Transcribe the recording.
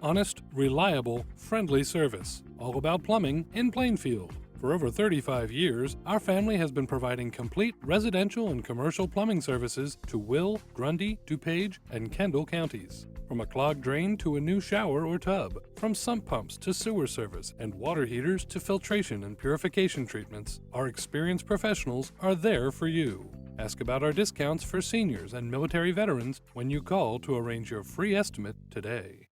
Honest, reliable, friendly service. All about plumbing in Plainfield. For over 35 years, our family has been providing complete residential and commercial plumbing services to Will, Grundy, DuPage, and Kendall counties. From a clogged drain to a new shower or tub, from sump pumps to sewer service and water heaters to filtration and purification treatments, our experienced professionals are there for you. Ask about our discounts for seniors and military veterans when you call to arrange your free estimate today.